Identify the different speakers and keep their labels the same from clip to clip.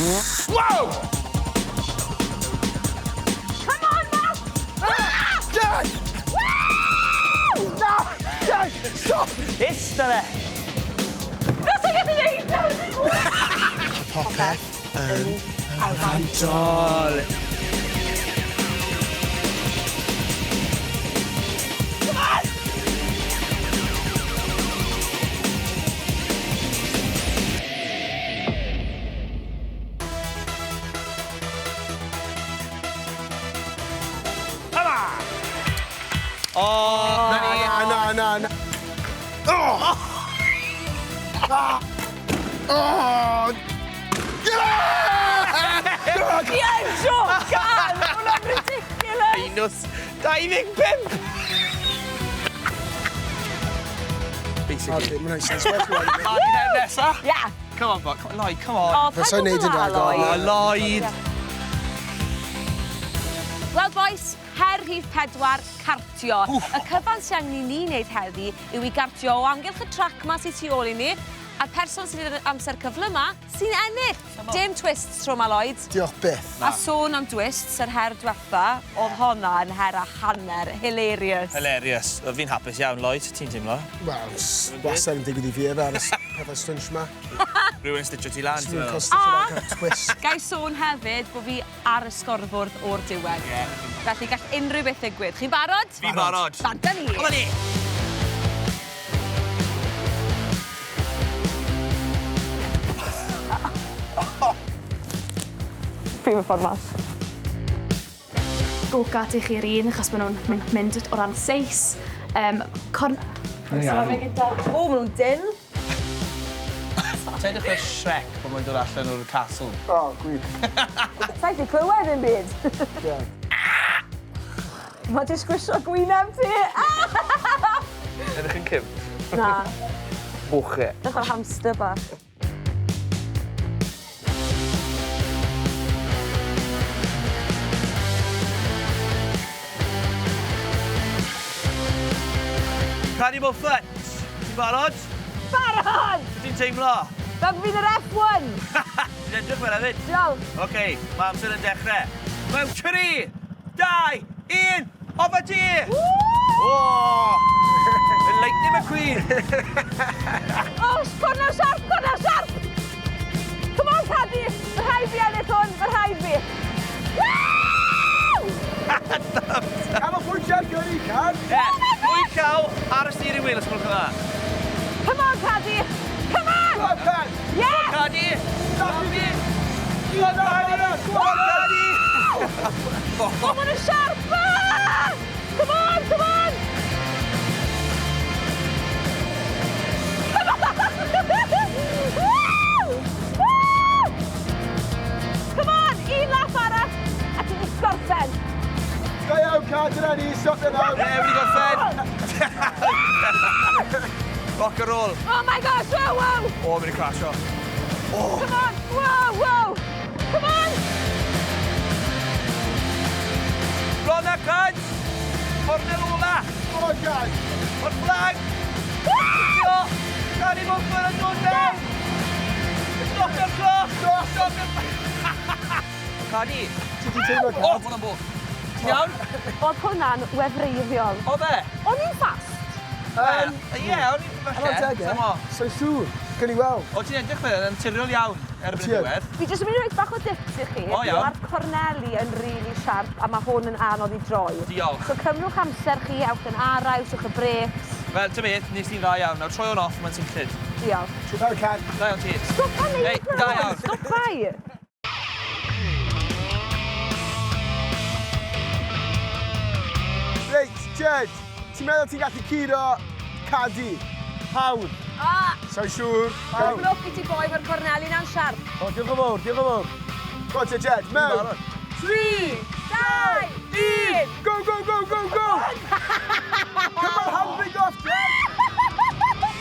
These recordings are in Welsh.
Speaker 1: Wow!
Speaker 2: Come on, Mark!
Speaker 1: Dad!
Speaker 2: Woo!
Speaker 1: No! Dad! Stop!
Speaker 3: Ista fe!
Speaker 2: No, sy'n gallu neud!
Speaker 1: Popeth yn fantol.
Speaker 3: O!
Speaker 1: Na. Oh! Oh!
Speaker 2: Ia'n jocan! Hwna'n ridiculous!
Speaker 3: Minus 25!
Speaker 1: Okay, mae'n neis. Well,
Speaker 3: A di neb nesa?
Speaker 2: Yeah.
Speaker 3: Come on, Bob. Come on, Lloyd, come on.
Speaker 2: O,
Speaker 1: Fysa
Speaker 2: paid
Speaker 1: neud yn
Speaker 2: hwnna,
Speaker 1: rhagor.
Speaker 3: O, Lloyd.
Speaker 2: Wel, boys, her rhif 4, cartio. Y cyfan sy'n angen i ni wneud heddi yw i gartio o amgylch y trac ma sy'n tu ôl i ni, a'r person sy'n i'r amser cyfle yma sy'n ennill. Dim twists tro ma, Lloyd.
Speaker 1: Diolch byth.
Speaker 2: A sôn am twists, yr her diwetha, oedd honna yn her a hanner. Hilarious.
Speaker 3: Hilarious. Fi'n hapus iawn, Lloyd. Ti'n teimlo?
Speaker 1: Wel, wastad yn digwydd i fi efo'r pethau stwnsh ma.
Speaker 3: Rhywun stitcho ti lan, ti'n
Speaker 1: Dwi'n
Speaker 3: meddwl?
Speaker 1: costio chi like a twist.
Speaker 2: Gai sôn hefyd bod fi ar y sgorbwrdd o'r diwedd. Felly gall unrhyw beth ddigwydd. Chi'n barod?
Speaker 3: Fi'n barod.
Speaker 2: Banta ni.
Speaker 3: Come on ni!
Speaker 2: Fi'n ffordd mas.
Speaker 4: Go-kart i chi'r un, achos maen nhw'n mynd o ran seis. Corn...
Speaker 2: O, maen nhw'n dyn.
Speaker 3: Ta'n dechrau Shrek pan mae'n dod allan o'r castle.
Speaker 1: O, gwir.
Speaker 2: Sa'i di clywed yn byd. Mae di sgwisio gwyneb ti.
Speaker 3: Ydych chi'n cym?
Speaker 2: Na.
Speaker 3: Bwche.
Speaker 2: Dych o'r hamster bach.
Speaker 3: Cadi bo ffut. Ti'n barod?
Speaker 2: Barod!
Speaker 3: Ti'n teimlo?
Speaker 2: Fel fi'n yr F1.
Speaker 3: Ti'n edrych fel hefyd?
Speaker 2: Diolch.
Speaker 3: Oce, mae amser yn dechrau. Mewn 3, 2, 1, off a ti! O! Lightning McQueen!
Speaker 2: O, corner sharp! Come on, Cadi! Fy rhaid fi ennill hwn, fy rhaid fi.
Speaker 1: Am y pwyntiau gyrru, Cad.
Speaker 3: Wy'n cael ar y steering wheel, os gwelwch yn dda.
Speaker 2: Come on, Cadi! Come on!
Speaker 1: Come on, Cad.
Speaker 2: Yeah!
Speaker 3: Cadi! Cadi!
Speaker 1: Come on, Cad.
Speaker 3: Come on, Cadi!
Speaker 2: Oh, ma'n sharp! Come on! Come on! Come on! Un lap arall! A ti'n gorffen!
Speaker 1: Go iawn, Cad, yna ni. Stop it now.
Speaker 3: Wedi gorffen! Rock and roll.
Speaker 2: Oh my gosh, whoa!
Speaker 3: O, mynd i crasio.
Speaker 2: Come on! Whoa! Come on!
Speaker 3: Bron a Cads! Corner ola!
Speaker 1: Come on, Cad.
Speaker 3: O'r flag! Cadi bod ffyn yn dod mewn! Stop your clock! Stop your... Cadi!
Speaker 1: Ti di teimlo,
Speaker 3: O,
Speaker 1: Cad?
Speaker 3: hwnna'n bwch. Ti'n iawn?
Speaker 2: Oedd hwnna'n wefreiddiol.
Speaker 3: O fe?
Speaker 2: O'n i'n fast?
Speaker 3: Ie, o'n i'n falle.
Speaker 1: Ar adeg, e? So'n siŵr. Gyn i weld.
Speaker 3: O, ti'n edrych fel yn naturiol iawn erbyn y
Speaker 1: Ti yn?
Speaker 3: diwedd.
Speaker 2: Fi jyst yn mynd i roi bach o dips i chi.
Speaker 3: O, iawn.
Speaker 2: Mae'r corneli yn really sharp a mae hwn yn anodd i droi.
Speaker 3: Diolch.
Speaker 2: So cymrwch amser chi, awch yn araw, swch y breaks.
Speaker 3: Fel, ti'n beth, nes ti'n dda iawn. Nawr, troi o'n off, mae'n symllid.
Speaker 2: Diolch.
Speaker 1: Siwr fel, Cad.
Speaker 3: Da iawn ti.
Speaker 2: Stop a neud
Speaker 3: Ei, da iawn.
Speaker 2: Stop bai.
Speaker 1: Reit, Jed. Ti'n meddwl ti'n gallu curo Cadi? Hawn. So'n siŵr. Hawn.
Speaker 2: Glwch i ti boi mae'r corneli na'n sharp.
Speaker 1: O, diolch yn fawr. Go te, Jed. Mewn.
Speaker 2: 3, 2, 1.
Speaker 1: Go! Come on, handbrake off, Jed.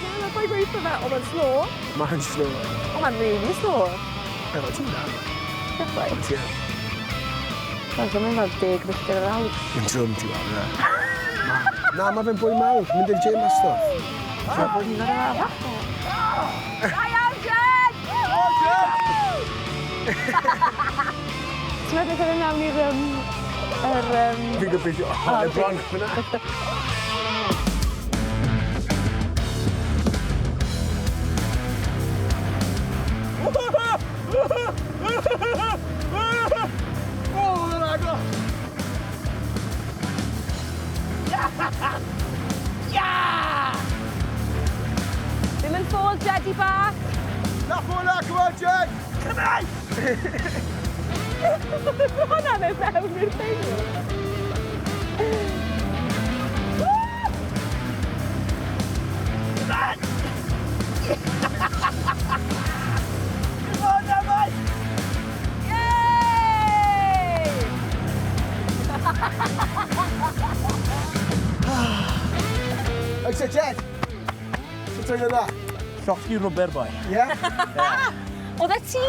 Speaker 2: Mae'n boi gweithio fe, o mae'n slow.
Speaker 1: Mae'n slow.
Speaker 2: O mae'n really slow.
Speaker 1: Efo, ti'n da.
Speaker 2: Diolch boi.
Speaker 1: Ti'n
Speaker 2: Mae'n mynd fel 10 milltir yr awr.
Speaker 1: Yn drwm ti weld, yna. Na, mae fe'n bwy mawr. Mynd i'r gym a stuff.
Speaker 2: Ti'n bod ni'n o'r araf? Da iawn, Jed!
Speaker 1: O, Jed!
Speaker 2: Ti'n meddwl bod yn mewn i'r...
Speaker 1: Fi'n gobeithio. Lebron.
Speaker 2: Ddim yn ffôl, Cadi bach.
Speaker 1: Na ffôl, come on, Jed!
Speaker 3: Cymraeg!
Speaker 2: Hwna'n ei mewn i'r thing.
Speaker 3: Come on, Emma!
Speaker 2: Yay!
Speaker 1: Oes e, Jed? Sut oedd yna?
Speaker 3: Lloffi rwber, boi.
Speaker 1: Ie?
Speaker 2: Oedd e ti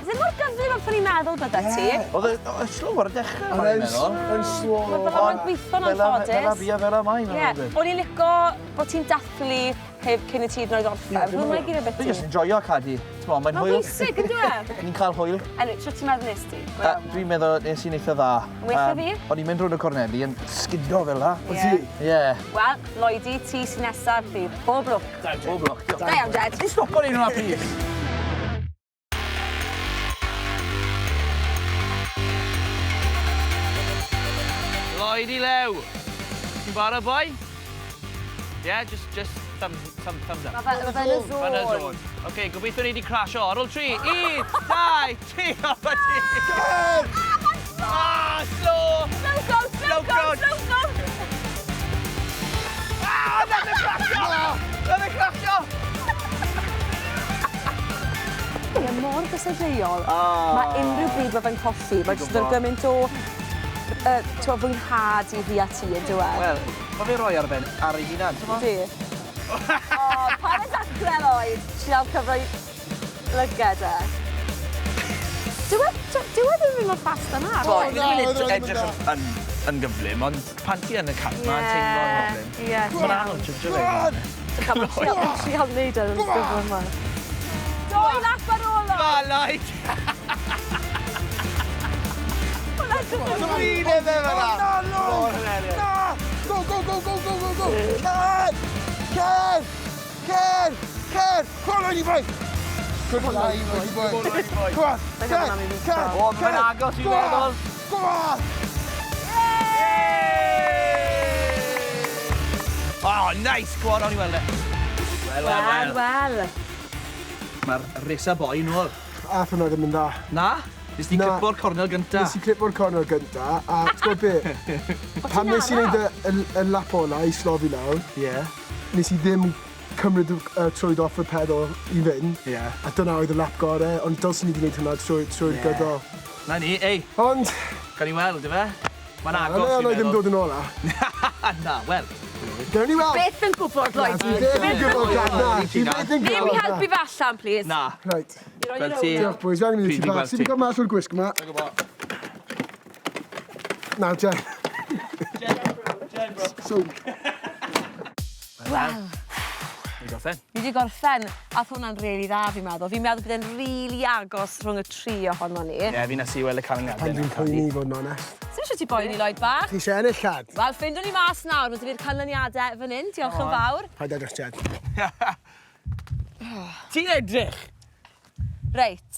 Speaker 2: ddim mor gyflym am ffyn i'n meddwl bydde ti.
Speaker 3: Oedd y slow ar y dechrau, mae'n meddwl.
Speaker 1: Yn slo.
Speaker 2: Mae fe'n gweithio'n anffodus.
Speaker 3: Fel a fi a fel a mai.
Speaker 2: O'n i'n licio bod ti'n dathlu heb cyn i ti droed orffen. Mae'n gyd o beth
Speaker 3: Dwi'n
Speaker 2: ti.
Speaker 3: just enjoyo Cadi. Mae'n
Speaker 2: Mae'n
Speaker 3: hwyl.
Speaker 2: bwysig, yn dweud?
Speaker 3: Ni'n cael hwyl.
Speaker 2: Enw, sio ti'n meddwl nes ti?
Speaker 3: Dwi'n meddwl nes i'n eitha dda.
Speaker 2: Weitha fi?
Speaker 3: O'n i'n mynd rhwng y corneli yn sgido fel la.
Speaker 1: O ti?
Speaker 3: Ie.
Speaker 2: Wel, Lloyd, ti sy'n nesaf fi. Bob lwc.
Speaker 3: Bob lwc.
Speaker 2: Da iawn, Jed.
Speaker 3: Ti'n stopo'r un o'na, please. Lloyd i lew. Ti'n barod, boi? Yeah, just thumbs up.
Speaker 2: Mae fe'n y zôn.
Speaker 3: OK, gobeithio ni wedi crasio. Ar ôl 3, 1, 2, 3, off a ti! Ah, slow!
Speaker 2: Slow go!
Speaker 3: Ah, na fe'n crasio! Na fe'n crasio!
Speaker 2: Ie, mor gysadleuol. Mae unrhyw bryd mae fe'n colli. Mae jyst yn gymaint o fwynhad i fi a ti, yn dweud.
Speaker 3: Wel, mae fe roi ar ei hunan, ti'n
Speaker 2: Di. O, pan y dacre, Lloyd, sial cyfroi lyged e. Dyw e ddim yn mor fast yna.
Speaker 3: Dwi'n edrych yn gyflym, ond pan ti yn y cant, mae'n teimlo'n gyflym.
Speaker 2: Ie.
Speaker 3: Mae'n anodd trwtio fe.
Speaker 2: Sial wneud e'n ysgrifo yma. 2 lap ar ôl o!
Speaker 3: Ma, Lloyd! Dwi'n edrych fel yna!
Speaker 1: Na! Go! Cer! Cwrdd o'n i boi! Cwrdd o'n i boi!
Speaker 3: O, mae'n agos i'w meddwl.
Speaker 1: Go on!
Speaker 3: Oh, nice! Go on, o'n i weld e.
Speaker 2: Wel.
Speaker 3: Mae'r risa boi nôl.
Speaker 1: A ffynna ddim yn dda.
Speaker 3: Na? Nes ti clipo'r cornel gynta?
Speaker 1: Nes i clipo'r cornel gynta, a ti'n gwybod be? Pan nes i wneud y lap ola i slofi lawr, nes i ddim cymryd trwydd off y pedal i fynd, a dyna oedd y lap gorau, ond dylsyn ni wedi gwneud hwnna trwy'r gydol.
Speaker 3: Na ni, ei.
Speaker 1: Ond...
Speaker 3: Gan i weld, yfe? Mae'n agos
Speaker 1: i'n meddwl. Na, ddim dod yn ola.
Speaker 3: Na, wel.
Speaker 1: Gawn ni weld.
Speaker 2: Beth yn gwybod, Lloyd?
Speaker 1: Fi ddim yn gwybod gana. Fi beth yn
Speaker 2: Ddim i helpu fe allan, please.
Speaker 3: Na.
Speaker 1: Right.
Speaker 3: Fel ti.
Speaker 1: Diolch, boys. Fe'n mynd i ti bach. Ti wedi cael mas o'r gwisg yma. Na, Jen. So...
Speaker 2: Wel.
Speaker 3: Ni'n gorffen.
Speaker 2: Ni wedi gorffen, a oedd hwnna'n rili dda, fi'n meddwl. Fi'n meddwl bod e'n rili agos rhwng y 3 ohono ni.
Speaker 3: Ie, fi nes i weld y canlyniadau.
Speaker 1: Pan dwi'n poeni fod yn onest.
Speaker 2: Sy'n eisiau ti boeni, Lloyd bach?
Speaker 1: Ti eisiau ennill llad?
Speaker 2: Wel, ffindwn ni mas nawr. Mae dy fi'r canlyniadau fan hyn. Diolch yn fawr.
Speaker 1: Paid edrych, Jen.
Speaker 3: Ti'n edrych?
Speaker 2: Reit.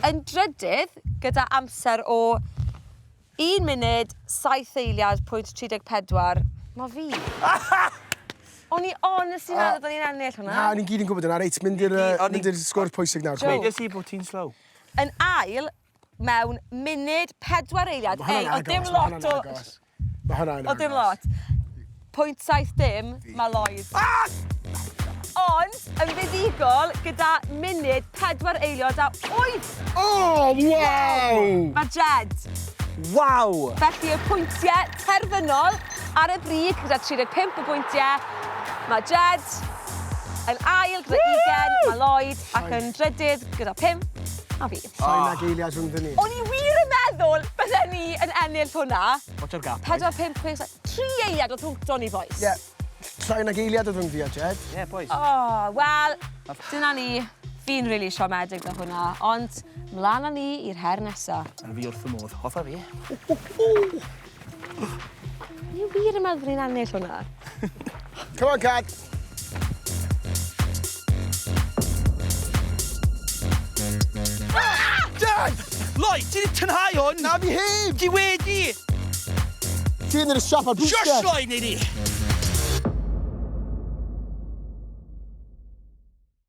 Speaker 2: Yn drydydd, gyda amser o 1 munud, 7 eiliad, pwynt 34, mae fi. O'n i honestly meddwl bod ni'n ennill hwnna.
Speaker 1: Na, ni'n gyd yn gwybod yna. Reit, mynd i'r sgwrs pwysig nawr.
Speaker 3: Dweud i bod ti'n slow.
Speaker 2: Yn ail, mewn munud 4 eiliad. Ei, o dim lot o...
Speaker 1: Mae hwnna'n agos.
Speaker 2: O dim lot. Pwynt 7 dim, mae Lloyd. Ond, yn fuddigol, gyda munud 4 eiliad a 8.
Speaker 1: Oh, wow!
Speaker 2: Mae Jed.
Speaker 3: Waw!
Speaker 2: Felly y pwyntiau terfynol ar y brig gyda 35 o bwyntiau. Mae Jed yn ail gyda 20, mae Lloyd ac yn drydydd gyda 5 a fi.
Speaker 1: Sain ag eiliad rhwng ni.
Speaker 2: O'n i wir yn meddwl bydden ni yn ennill hwnna.
Speaker 3: What's your gap?
Speaker 2: 4, 5, 6, 3 eiliad o rhwngto ni, boys.
Speaker 1: Ie. Sain ag eiliad o rhwng fi a Jed.
Speaker 3: Ie, boys.
Speaker 2: O, wel, dyna ni. Fi'n rili siomedig o hwnna, ond mlaen â ni i'r her nesa.
Speaker 3: A fi wrth y modd, hoffa fi.
Speaker 2: Ni wir yn meddwl ni'n ennill hwnna.
Speaker 1: Come on, Cad.
Speaker 3: Dad! Lloyd, ti wedi tynhau hwn?
Speaker 1: Na fi heb!
Speaker 3: Ti wedi!
Speaker 1: Ti yn yr siop ar bwysau.
Speaker 3: Shush, Lloyd, neu di!